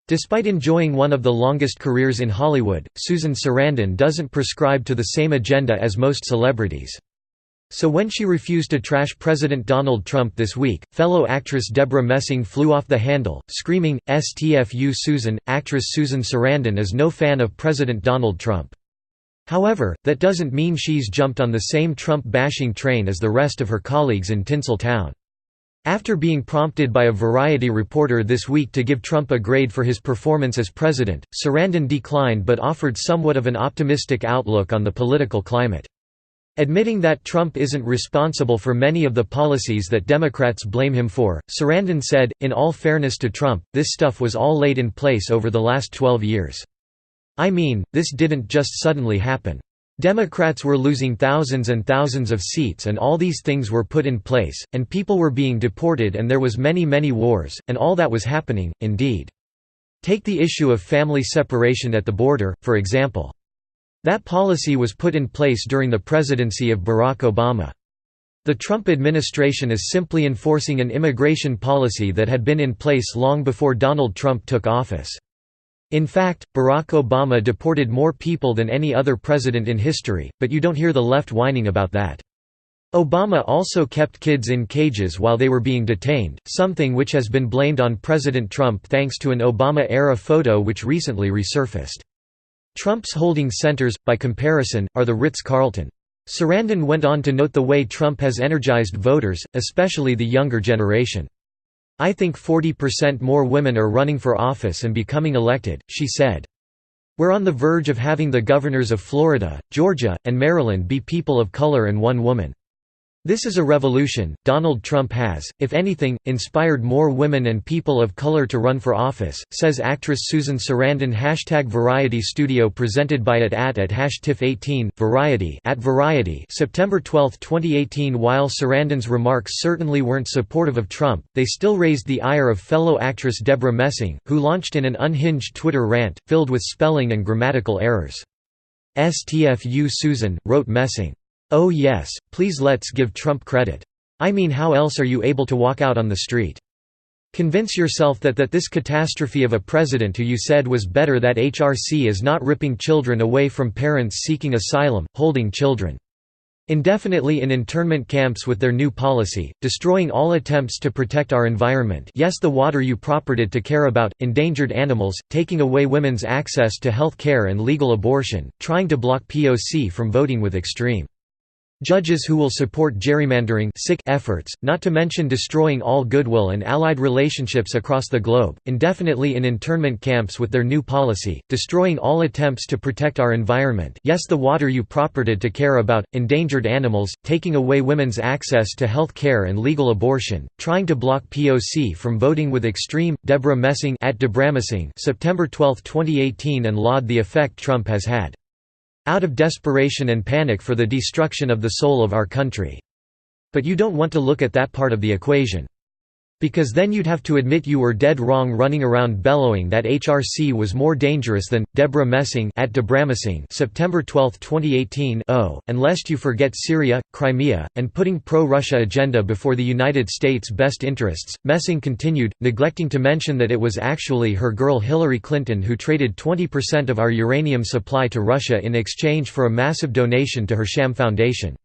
Despite enjoying one of the longest careers in Hollywood, Susan Sarandon doesn't prescribe to the same agenda as most celebrities. So when she refused to trash President Donald Trump this week, fellow actress Debra Messing flew off the handle, screaming, "STFU Susan, actress Susan Sarandon is no fan of President Donald Trump." However, that doesn't mean she's jumped on the same Trump-bashing train as the rest of her colleagues in Tinsel Town. After being prompted by a Variety reporter this week to give Trump a grade for his performance as president, Sarandon declined but offered somewhat of an optimistic outlook on the political climate. Admitting that Trump isn't responsible for many of the policies that Democrats blame him for, Sarandon said, "In all fairness to Trump, this stuff was all laid in place over the last 12 years. I mean, this didn't just suddenly happen. Democrats were losing thousands and thousands of seats and all these things were put in place, and people were being deported and there was many wars, and all that was happening, indeed. Take the issue of family separation at the border, for example. That policy was put in place during the presidency of Barack Obama. The Trump administration is simply enforcing an immigration policy that had been in place long before Donald Trump took office. In fact, Barack Obama deported more people than any other president in history, but you don't hear the left whining about that. Obama also kept kids in cages while they were being detained, something which has been blamed on President Trump thanks to an Obama-era photo which recently resurfaced. Trump's holding centers, by comparison, are the Ritz-Carlton. Sarandon went on to note the way Trump has energized voters, especially the younger generation. "I think 40% more women are running for office and becoming elected," she said. "We're on the verge of having the governors of Florida, Georgia, and Maryland be people of color and one woman. This is a revolution. Donald Trump has, if anything, inspired more women and people of color to run for office," says actress Susan Sarandon. #Variety Studio presented by at #TIFF18, Variety @Variety September 12, 2018. While Sarandon's remarks certainly weren't supportive of Trump, they still raised the ire of fellow actress Debra Messing, who launched in an unhinged Twitter rant, filled with spelling and grammatical errors. "STFU Susan," wrote Messing. "Oh yes, please let's give Trump credit. I mean, how else are you able to walk out on the street? Convince yourself that this catastrophe of a president who you said was better, that HRC is not ripping children away from parents seeking asylum, holding children indefinitely in internment camps with their new policy, destroying all attempts to protect our environment, yes, the water you purported to care about, endangered animals, taking away women's access to health care and legal abortion, trying to block POC from voting with extreme judges who will support gerrymandering efforts, not to mention destroying all goodwill and allied relationships across the globe, indefinitely in internment camps with their new policy, destroying all attempts to protect our environment, yes, the water you purported to care about, endangered animals, taking away women's access to health care and legal abortion, trying to block POC from voting with extreme." Debra Messing @DebraMessing September 12, 2018, and laud the effect Trump has had. "Out of desperation and panic for the destruction of the soul of our country." But you don't want to look at that part of the equation. Because then you'd have to admit you were dead wrong running around bellowing that HRC was more dangerous than. Debra Messing @DebraMessing September 12, 2018. And lest you forget Syria, Crimea, and putting pro-Russia agenda before the United States' best interests, Messing continued, neglecting to mention that it was actually her girl Hillary Clinton who traded 20% of our uranium supply to Russia in exchange for a massive donation to her sham foundation.